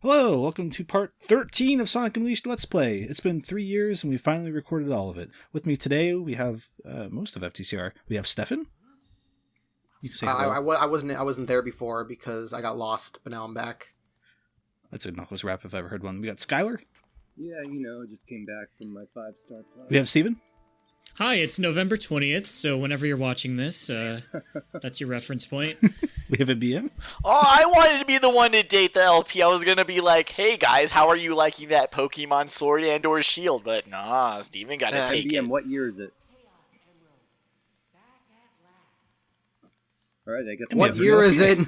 Hello, welcome to part 13 of Sonic Unleashed Let's Play. It's been 3 years and we finally recorded all of it. With me today, we have most of FTCR. We have Stefan. You can say hello. I wasn't there before because I got lost, but now I'm back. That's a knuckles rap if I ever heard one. We got Skylar. Yeah, just came back from my 5-star class. We have Steven. Hi, it's November 20th, so whenever you're watching this, that's your reference point. We have a BM. Oh, I wanted to be the one to date the LP. I was going to be like, hey guys, how are you liking that Pokemon Sword and or Shield? But nah, Steven got to take BM, it. what year is it? Alright, I guess. What year is it?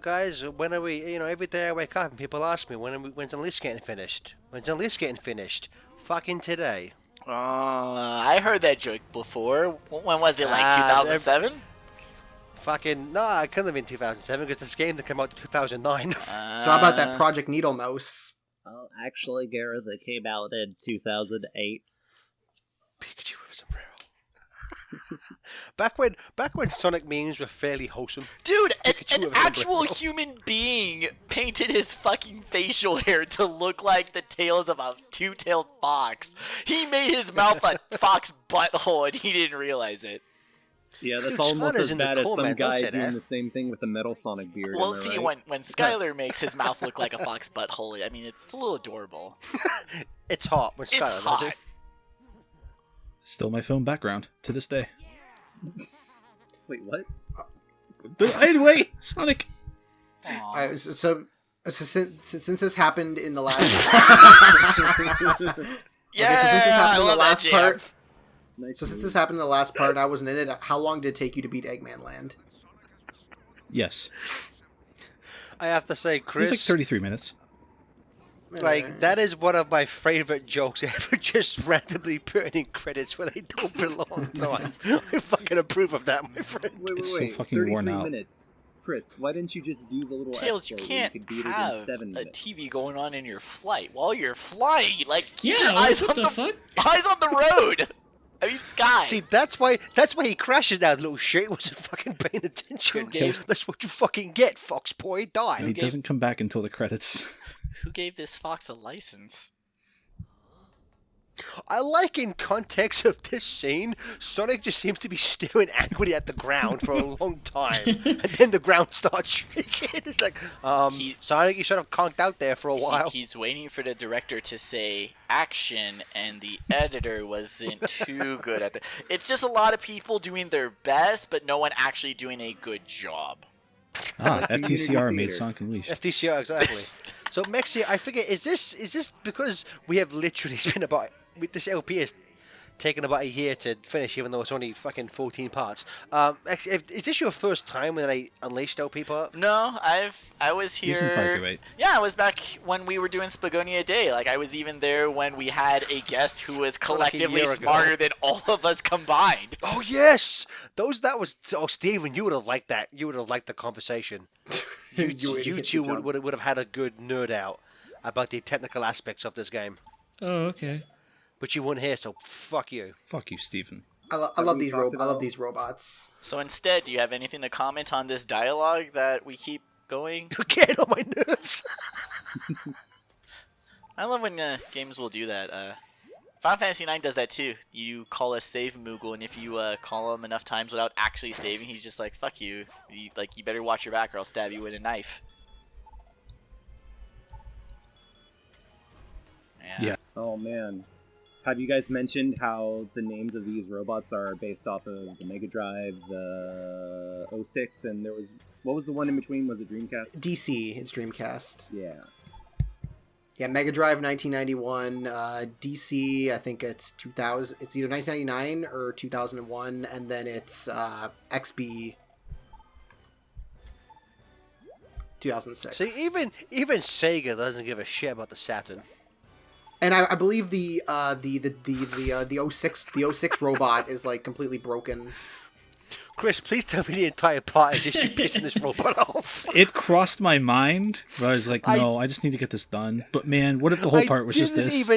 Guys, when are we, every day I wake up and people ask me, when's Unleashed getting finished? When's Unleashed getting finished? Fucking today. I heard that joke before. When was it, like 2007? No, it couldn't have been 2007 because this game that came out in 2009. So how about that Project Needle Mouse? Well, actually, Garrett, that came out in 2008. Pikachu with a sombrero. back when Sonic memes were fairly wholesome. Dude, Pikachu an with a actual sombrero. human being painted his fucking facial hair to look like the tails of a two-tailed fox. He made his mouth a fox butthole and he didn't realize it. Yeah, that's Dude, almost Skylar's as in the bad as some comment, don't guy say doing that. the same thing with a metal Sonic beard. Well, am I see, right? when Skylar makes his mouth look like a fox butthole, I mean, it's a little adorable. It's hot when It's Skylar does hot. it. Still my phone background to this day. Wait, what? Anyway, Sonic. So since this happened in the last, Yeah, so since this happened in the I love last that part, jam. Nice so since move. this happened in the last part, and I wasn't in it. How long did it take you to beat Eggman Land? Yes. I have to say, It was Chris, like 33 minutes. that is one of my favorite jokes ever, just randomly putting in credits where they don't belong. So I fucking approve of that, my friend. Wait, It's so wait. fucking 33 worn out. minutes. Chris, why didn't you just do the little Tails, extra you where can't you could beat it have in 7 a minutes? TV going on in your flight while you're flying. Like, keep Yeah, your like, eyes what on the fuck? Eyes on the road. I mean, Sky. See, that's why he crashes now, little shit. He wasn't fucking paying attention. Tails. That's what you fucking get, Fox boy. Die. And he doesn't come back until the credits. Who gave this fox a license? I like in context of this scene, Sonic just seems to be staring angrily at the ground for a long time, and then the ground starts shaking. It's like, Sonic, you should have conked out there for a while. He's waiting for the director to say action, and the editor wasn't too good at it. It's just a lot of people doing their best, but no one actually doing a good job. FTCR made Sonic Unleashed. FTCR, exactly. So, Mexi, I figure, is this because we have literally spent about, with this LP has taken about a year to finish, even though it's only fucking 14 parts. Is this your first time when I unleashed LP part? No, I was He was in here. 528. Yeah, I was back when we were doing Spagonia Day. Like, I was even there when we had a guest who was So, like, a collectively year ago. smarter than all of us combined. Oh yes, Steven, you would have liked that. You would have liked the conversation. You two would have had a good nerd out about the technical aspects of this game, Oh, okay. but you weren't here, so fuck you. Fuck you, Steven. I love we these talked I love about- these robots. So instead, do you have anything to comment on this dialogue that we keep going? You're getting on my nerves. I love when games will do that. Final Fantasy IX does that too. You call a save Moogle, and if you call him enough times without actually saving, he's just like, fuck you. You better watch your back or I'll stab you with a knife. Yeah. Oh, man. Have you guys mentioned how the names of these robots are based off of the Mega Drive, the 06, and there was... What was the one in between? Was it Dreamcast? DC, it's Dreamcast. Yeah. Yeah, Mega Drive 1991, DC, I think it's 2000. It's either 1999 or 2001, and then it's XB 2006. See, even Sega doesn't give a shit about the Saturn. And I believe the 06 robot is like completely broken. Chris, please tell me the entire part is just you pissing this robot off. It crossed my mind, but I was like, no, I just need to get this done. But man, what if the whole part was just this?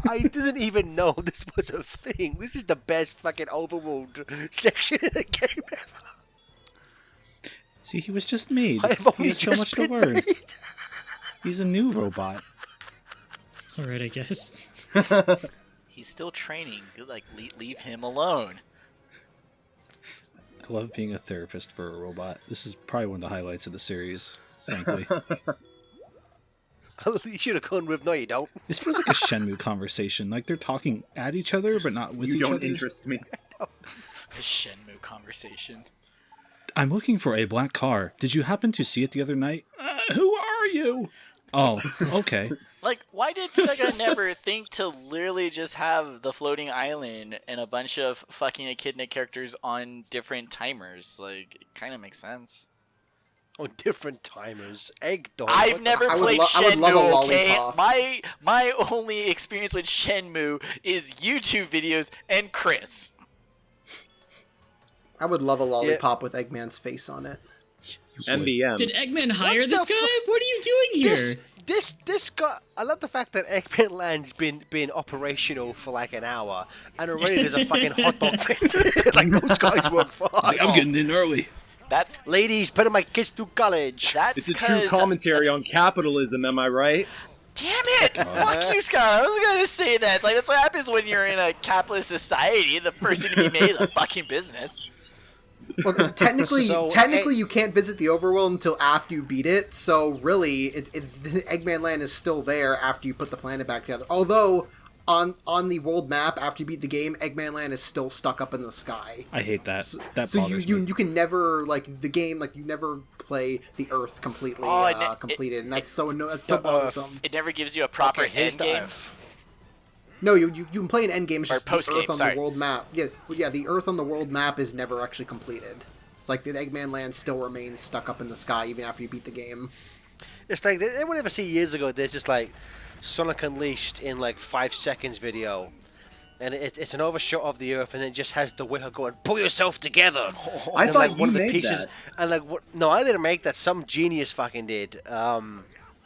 I didn't even know this was a thing. This is the best fucking overworld section in the game ever. See, he was just made. I have He only has so just much to been learn. made. He's a new robot. All right, I guess. He's still training. Like, leave him alone. I love being a therapist for a robot. This is probably one of the highlights of the series, frankly. You should have gone with no, you don't. This feels like a Shenmue conversation. Like they're talking at each other, but not with You each don't other. interest me. The Shenmue conversation. I'm looking for a black car. Did you happen to see it the other night? Who are you? Oh, okay. Like, why did Sega never think to literally just have the floating island and a bunch of fucking echidna characters on different timers? Like, it kind of makes sense. On different timers. Egg dog. I've never I would played I would love a Shenmue, okay? lollipop. My only experience with Shenmue is YouTube videos and Chris. I would love a lollipop with Eggman's face on it. MVM. Did Eggman hire this the guy? What are you doing here? This guy. I love the fact that Eggman Land's been operational for like an hour, and already there's a fucking hot dog vendor. Like those guys work fast. Like, I'm getting in early. That's Ladies, putting my kids through college. It's a true commentary on capitalism, am I right? Damn it! Fuck you, Scott. I was gonna say that. Like, that's what happens when you're in a capitalist society. The person to be made is a fucking business. Well, technically, So, you can't visit the overworld until after you beat it. So really, Eggman Land is still there after you put the planet back together. Although on the world map after you beat the game, Eggman Land is still stuck up in the sky. I hate that. That So bothers you me. you can never like the game like you never play the Earth completely completed, and that's so bothersome. It never gives you a proper Okay, here's end the game. Earth. No, you can play an end game. It's Or just the post-game, Earth on sorry. the world map. Yeah, the Earth on the world map is never actually completed. It's like the Eggman Land still remains stuck up in the sky even after you beat the game. It's like anyone ever see years ago? There's just like Sonic Unleashed in like 5 seconds video, and it's an overshot of the Earth, and it just has the Wicker going, "Pull yourself together." I And, thought like, you made that. and like what? No, I didn't make that. Some genius fucking did.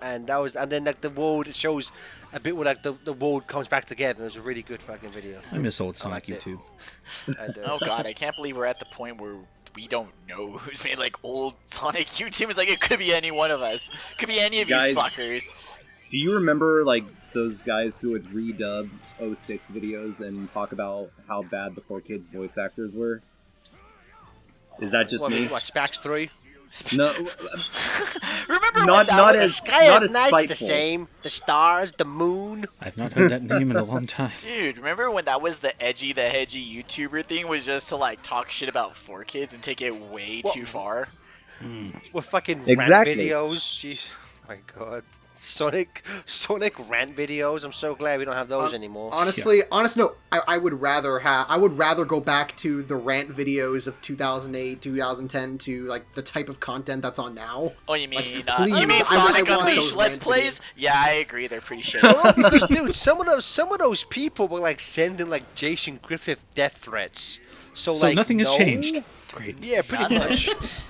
And that was, and then like the world, it shows a bit where like the world comes back together. It was a really good fucking video. I miss old Sonic liked it. YouTube. And, Oh god, I can't believe we're at the point where we don't know who's made like old Sonic YouTube. It's like it could be any one of us. Could be any of Guys. you fuckers. Do you remember like those guys who would redub 06 videos and talk about how bad the 4Kids voice actors were? Is that just me? What, Spax 3? No, Remember not when that not was- as Sky not at as night's the spiteful. same. The stars, the moon. I've not heard that name in a long time. Dude, remember when that was the hedgy YouTuber thing, was just to like talk shit about 4Kids and take it way too far? With fucking Exactly. rant videos. Jeez. Oh my god. Sonic rant videos. I'm so glad we don't have those anymore. Honestly, no. I would rather go back to the rant videos of 2008, 2010 to like the type of content that's on now. Oh, you mean Like, please, you mean I Sonic want Unleashed those Let's rant Plays? Yeah, I agree. They're pretty shit. Well, because dude, some of those people were like sending like Jason Griffith death threats. So like nothing has no? changed. Great. Yeah, pretty much.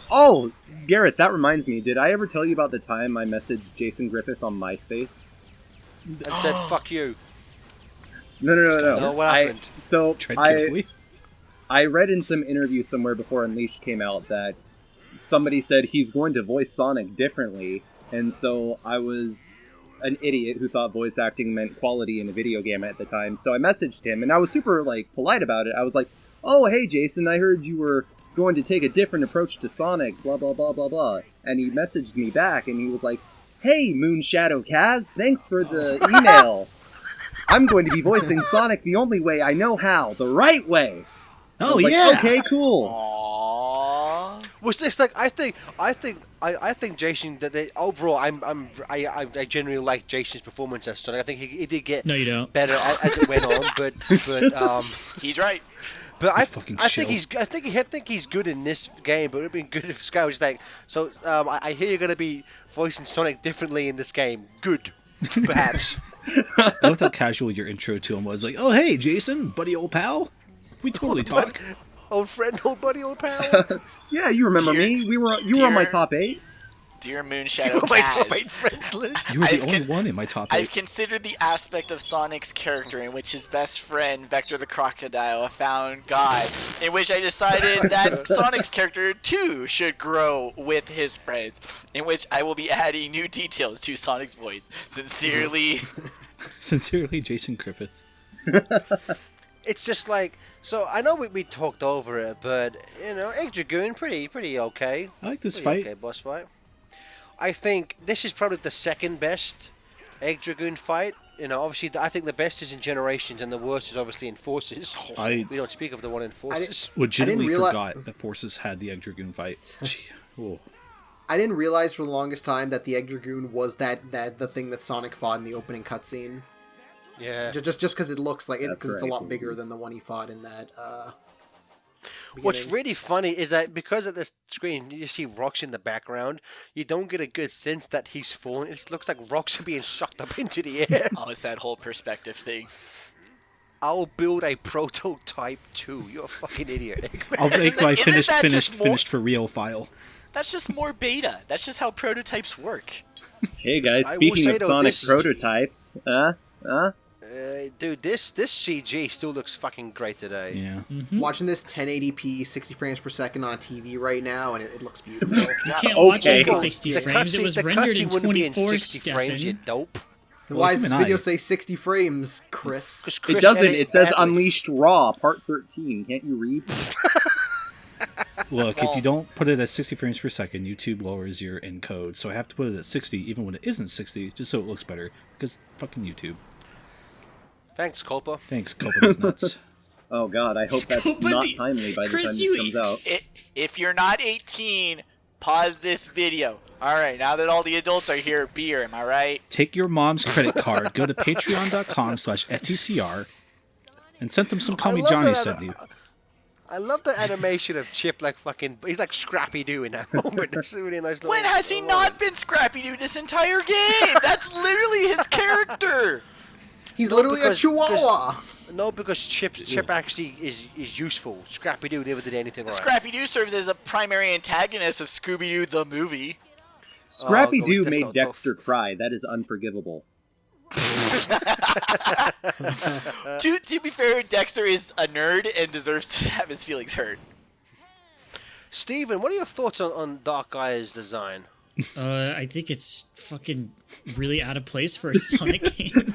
Oh, Garrett, that reminds me. Did I ever tell you about the time I messaged Jason Griffith on MySpace? And said fuck you. No. No, what happened? Tread carefully. I read in some interview somewhere before Unleashed came out that somebody said he's going to voice Sonic differently, and so I was an idiot who thought voice acting meant quality in a video game at the time. So I messaged him, and I was super like polite about it. I was like, "Oh, hey Jason, I heard you were going to take a different approach to Sonic, blah blah blah blah blah." And he messaged me back, and he was like, "Hey, Moon Shadow Kaz, thanks for the email. I'm going to be voicing Sonic the only way I know how, the right way." I Oh was like, yeah. okay, cool. Aww. Was this like I think Jason that they overall I genuinely like Jason's performance as Sonic. I think he did get No, you don't. better as it went on, but He's right. But I fucking think shill. I think he's good in this game. But it would have been good if Sky was like, so I hear you're gonna be voicing Sonic differently in this game. Good, perhaps. I love how casual your intro to him was. Like, oh hey, Jason, buddy, old pal. We totally talk. Old friend, old buddy, old pal. Yeah, you remember Dear- me. You were on my dear- top 8. Dear Moonshadow my Kaz, top 8 friends list. You were the I've only con- one in my top I've 8. considered the aspect of Sonic's character in which his best friend, Vector the Crocodile, found God, in which I decided that Sonic's character, too, should grow with his friends, in which I will be adding new details to Sonic's voice. Sincerely, Sincerely, Jason Griffith. It's just like, so I know we talked over it, but you know, Egg Dragoon, pretty okay. I like this Pretty fight. okay boss fight. I think this is probably the second best Egg Dragoon fight. You know, obviously, I think the best is in Generations, and the worst is obviously in Forces. I We don't speak of the one in Forces. legitimately reali- forgot that Forces had the Egg Dragoon fight. Gee, oh. I didn't realize for the longest time that the Egg Dragoon was that the thing that Sonic fought in the opening cutscene. Yeah. Just because it looks like it, That's because it's a right. lot bigger than the one he fought in that. What's beginning. really funny is that because of this screen, you see rocks in the background, you don't get a good sense that he's falling. It looks like rocks are being sucked up into the air. oh, it's that whole perspective thing. I'll build a prototype too. You're a fucking idiot. I'll make my Isn't finished, that finished, just more- finished for real file. That's just more beta. That's just how prototypes work. Hey guys, I will speaking say of though, Sonic this- prototypes, Dude, this CG still looks fucking great today. Yeah. Watching this 1080p 60 frames per second on a TV right now, and it looks beautiful. You can't watch it Okay. in 60 frames. It was rendered in wouldn't be in 24, 60 frames, you Stefan. dope. Why does this even video I. say 60 frames, Chris? 'Cause It Chris doesn't. edit It says badly. Unleashed Raw, Part 13. Can't you read? Look, if you don't put it at 60 frames per second, YouTube lowers your encode. So I have to put it at 60 even when it isn't 60, just so it looks better. Because fucking YouTube. Thanks, Culpa. Thanks, Copenhagen's nuts. Oh god, I hope that's But not the- timely by the Chris, time this you- comes out. If you're not 18, pause this video. All right, now that all the adults are here, beer. Am I right? Take your mom's credit card, go to patreon.com/FTCR, and send them some Call Me love Johnny that- sent you. I love the animation of Chip like fucking. He's like Scrappy Doo in that moment. It's a really nice. When little- has he not been Scrappy Doo this entire game? That's literally his character. He's No, literally a because- chihuahua! No, because Chip actually is useful. Scrappy Doo never did anything right. Scrappy Doo serves as a primary antagonist of Scooby Doo the movie. Scrappy go Doo with this, made no, Dexter cry. That is unforgivable. To be fair, Dexter is a nerd and deserves to have his feelings hurt. Steven, what are your thoughts on Dark Eye's design? I think it's fucking really out of place for a Sonic game.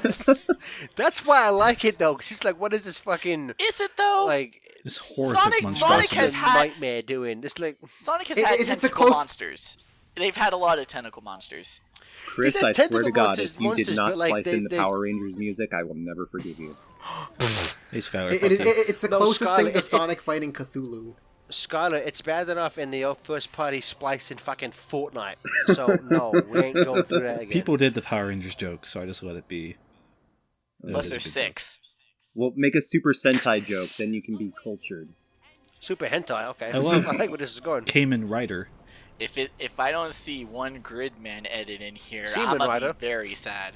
That's why I like it though. 'Cause it's like, what is this fucking Is it though? like This horrific Sonic monstrosity. has had- nightmare doing? This like Sonic has It- had it's a tentacle close- monsters. They've had a lot of tentacle monsters. Chris, said I swear to tentacle God, if you monsters, did not but, like, slice they- in the they- Power Rangers music, I will never forgive you. Hey, Skylar. It- fuck it- you. it's the No, closest Skylar, thing to it- Sonic fighting Cthulhu. Skylar, it's bad enough in the first party splice in fucking Fortnite. So no, we ain't going through that again. People did the Power Rangers joke, so I just let it be. Plus It is a there's good 6. Well, make a Super Sentai joke, then you can be cultured. Super hentai. Okay, I love- I like where this is going. joke. Kamen Rider. If I don't see one Gridman edit in here, Seaman I'm gonna Rider. be very sad.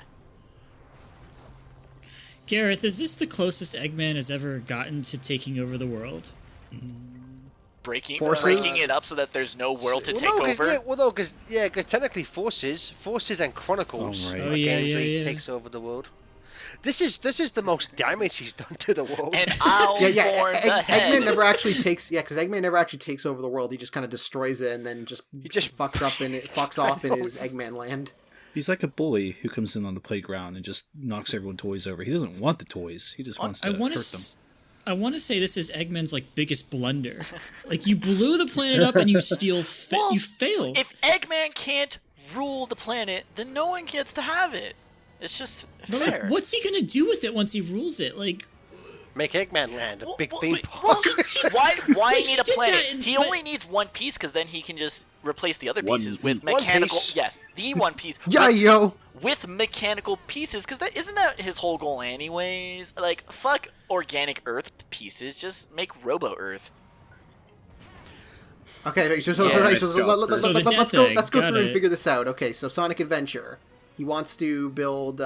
Gareth, is this the closest Eggman has ever gotten to taking over the world? Breaking Forces? it up so that there's no world to Well, take no, over. because technically Forces and Chronicles, Oh, right. Oh, like, yeah, gameplay yeah, yeah. takes over the world. This is the most damage he's done to the world. And I'll Yeah, form the Eggman head. never actually takes. Yeah, because Eggman never actually takes over the world. He just kind of destroys it and then just just- fucks up and it fucks off in his Eggman land. He's like a bully who comes in on the playground and just knocks everyone's toys over. He doesn't want the toys. He just wants to I hurt want them. to. I want to say this is Eggman's like biggest blunder. Like you blew the planet up and you steal. Well, you failed. If Eggman can't rule the planet, then no one gets to have it. It's just But fair. like, what's he gonna do with it once he rules it? Like, Make Eggman Land a Well, big well, theme wait, park. well, why Like, need he a did planet? that in- He but- only needs one piece because then he can just replace the other One pieces with piece. One mechanical. piece. Yes, the one piece. Yeah, with, yo. with mechanical pieces, because that isn't that his whole goal, anyways. Like, fuck organic Earth pieces. Just make Robo Earth. Okay, so, Yeah, let- nice so job, let- Chris. So the let's Death go. Egg, Let's go got through and it. figure this out. Okay, so Sonic Adventure. He wants to build.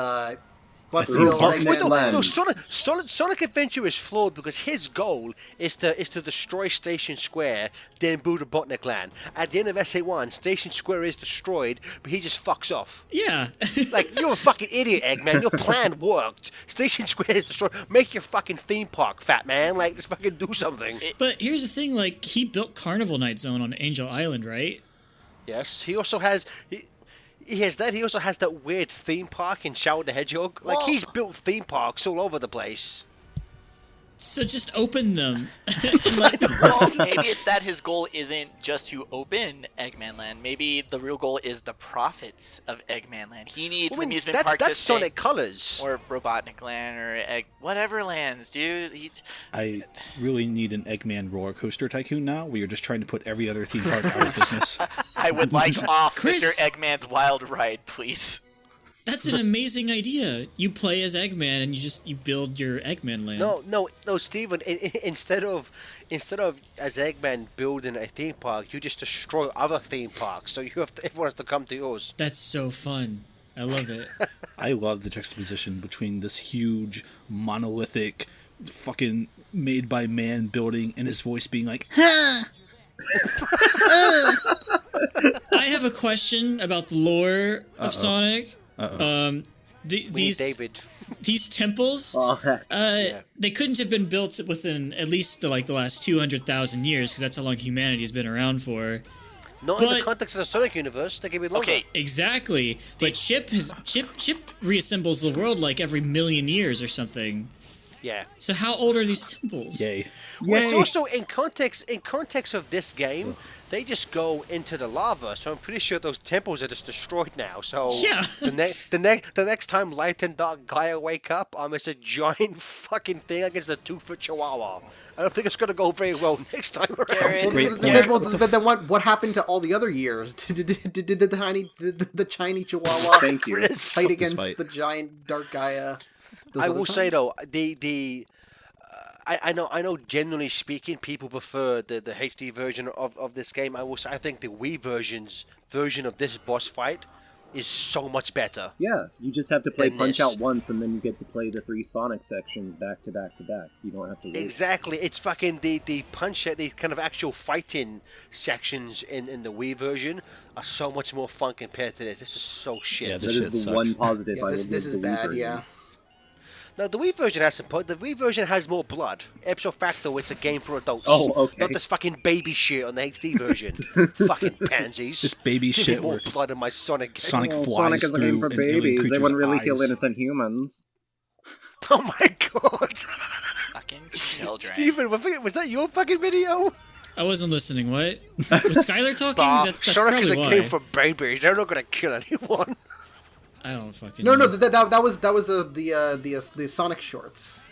But threw still, Park Eggman Land. Land. No, Sonic Adventure is flawed because his goal is to destroy Station Square, then build a Botnik Land. At the end of SA1, Station Square is destroyed, but he just fucks off. Yeah. Like, you're a fucking idiot, Eggman. Your plan worked. Station Square is destroyed. Make your fucking theme park, fat man. Like, just fucking do something. But here's the thing, like, he built Carnival Night Zone on Angel Island, right? Yes, he also has... He has that. He also has that weird theme park in Shadow the Hedgehog. Like, Well- he's built theme parks all over the place. So just open them. And let Well, maybe it's that his goal isn't just to open Eggman Land. Maybe the real goal is the profits of Eggman Land. He needs I the mean, amusement park that's to stay. Sonic Colors. Or Robotnik Land, or whatever lands, dude. I really need an Eggman roller coaster tycoon now. We are just trying to put every other theme park out of business. I would like off Chris- Mr. Eggman's Wild Ride, please. That's an amazing idea. You play as Eggman and you build your Eggman Land. No, Steven. Instead of as Eggman building a theme park, you just destroy other theme parks. So everyone has to come to yours. That's so fun. I love it. I love the juxtaposition between this huge, monolithic, fucking made by man building and his voice being like, "Huh." I have a question about the lore of Sonic. These David. these temples, Oh, heck. they couldn't have been built within at least the last 200,000 years, because that's how long humanity's been around for. Not in the But- context of the Sonic universe. They can be longer. Okay, Exactly, but Chip reassembles the world like every million years or something. Yeah. So how old are these temples? Yay. Well, it's Yay. also in context of this game, they just go into the lava. So I'm pretty sure those temples are just destroyed now. So Yeah. the next time Light and Dark Gaia wake up, it's a giant fucking thing against a 2-foot chihuahua. I don't think it's gonna go very well next time around. That's a great Then, point. then what happened to all the other years? Did the tiny chihuahua Thank you. fight against fight. the giant Dark Gaia? those I other will say times? though, I know generally speaking people prefer the HD version of this game. I think the Wii version of this boss fight is so much better. Yeah, you just have to play Than Punch this. Out once, and then you get to play the 3 Sonic sections back to back to back. You don't have to wait. Exactly, it's fucking the punch the kind of actual fighting sections in the Wii version are so much more fun compared to this. This is so shit. Yeah, That this is shit the sucks. one positive Yeah, I this would give is the Wii bad. version. Yeah. No, the Wii version has the Wii version has more blood. Ipso facto, it's a game for adults. Oh, okay. Not this fucking baby shit on the HD version. Fucking pansies. This baby Give me shit more where blood in my Sonic game. Sonic Well, flies Sonic is a game through for an alien babies. They creature's wouldn't really kill eyes. innocent humans. Oh my god. fucking children. Steven, was that your fucking video? I wasn't listening. What? Was Skylar talking? That's Sonic is probably a why. game for babies. They're not gonna kill anyone. I don't fucking No, know. that was the Sonic shorts.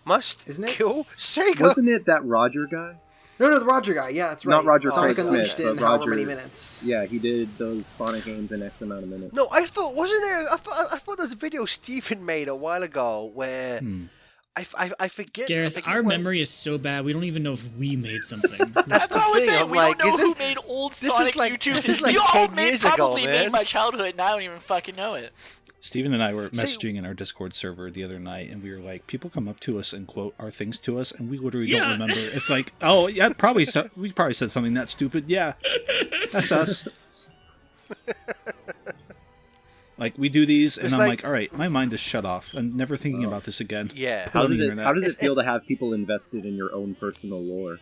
Must Isn't it? kill Sega. Wasn't it that Roger guy? No, the Roger guy. Yeah, that's right. Not Roger Sonic Craig Unleashed Smith, in but however Roger- many minutes. Yeah, he did those Sonic games in X amount of minutes. No, I thought wasn't there? I thought there was a video Stephen made a while ago where I forget. I Gareth, forget our what- memory is so bad. We don't even know if we made something. That's the I was thing. saying, I'm we like, don't know is who this? made old this is Sonic like- YouTube. this is like you 10 all made, years ago, probably man. made my childhood, and I don't even fucking know it. Steven and I were messaging in our Discord server the other night, and we were like, people come up to us and quote our things to us, and we literally don't Yeah. remember. It's like, oh, yeah, we probably said something that stupid. Yeah, that's us. Like, we do these, and It's I'm like- like, all right, my mind is shut off. I'm never thinking about this again. Yeah. Put it on the How internet. does it feel to have people invested in your own personal lore?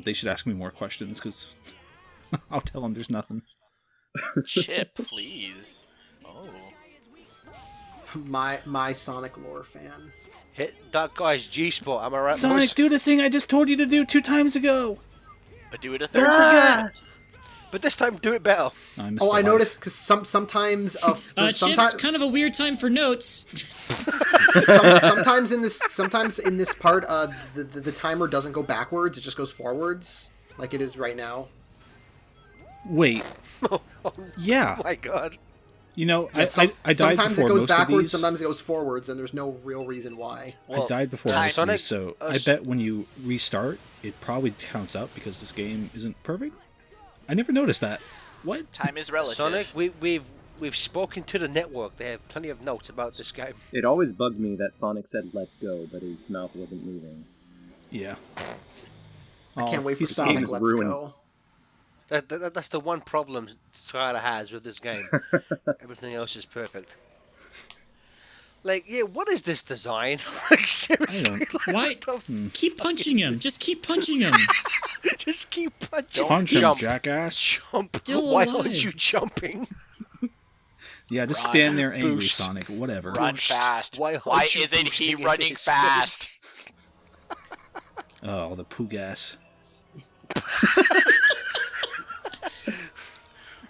They should ask me more questions, because I'll tell them there's nothing. Chip, please. Oh. My Sonic lore fan. Hit that guy's G spot. Am I right, Sonic, boys? do the thing I just told you to do 2 times ago. But do it a third Ah! But this time, do it better. I missed Oh, the I life. noticed because sometimes Chip, sometimes kind of a weird time for notes. sometimes in this part the timer doesn't go backwards, it just goes forwards like it is right now. Wait. Yeah. Oh my god. You know, Yeah, I died sometimes before it goes most of backwards, these. sometimes it goes forwards, and there's no real reason why. I died before time- most of Sonic- these, so I s- bet when you restart, it probably counts up because this game isn't perfect. I never noticed that. What? Time is relative. Sonic, we've spoken to the network. They have plenty of notes about this game. It always bugged me that Sonic said "Let's go," but his mouth wasn't moving. Yeah. I can't wait for he's game Sonic is Let's ruined. Go. That's the one problem Skylar has with this game. Everything else is perfect. Like, yeah, what is this design? Like, seriously, like, Why? what the Keep punching him. Just keep punching him. just keep punching. Punch him, jump, jackass. jump. Still Why alive. aren't you jumping? Yeah, just Run. stand there angry, Boost. Sonic. Whatever. Run Boost. fast. Why Why aren't you isn't he boosting into running his fast? Oh, the poo gas.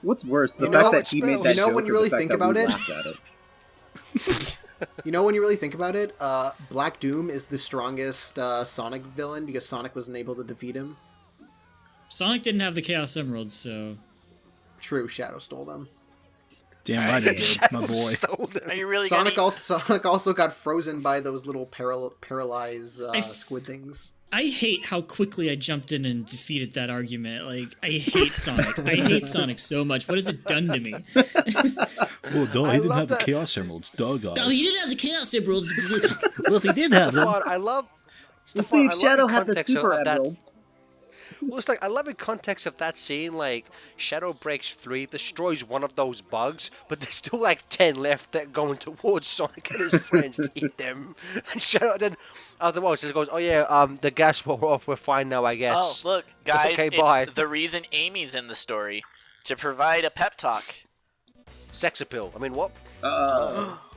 What's worse, the You fact know- that he made that you know joke, when you or really the fact think that about we it? laughed at it? You know, when you really think about it, Black Doom is the strongest Sonic villain because Sonic wasn't able to defeat him. Sonic didn't have the Chaos Emeralds, so True, Shadow stole them. Damn right he did, my boy. Are you really Sonic gonna... also got frozen by those little paralyzed I f- squid things. I hate how quickly I jumped in and defeated that argument. Like, I hate Sonic. I hate Sonic so much. What has it done to me? Oh, duh, he didn't love have the that- Chaos Emeralds. Duh, guys. Oh, you didn't have the Chaos Emeralds. Well, if he did have them. Stefan, I love. You Stefan, see, if I love Shadow in had the context of Super that- Emeralds. Well, it's like I love in context of that scene. Like Shadow breaks 3, destroys one of those bugs, but there's still like 10 left that are going towards Sonic and his friends to eat them. And Shadow then afterwards just goes, "Oh yeah, the gas wore off. We're fine now, I Oh, guess." look, guys, Okay, it's bye. the reason Amy's in the story. To provide a pep talk. Sex appeal. I mean, what?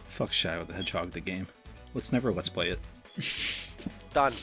Fuck Shadow the Hedgehog, the game. Let's never let's play it. Done.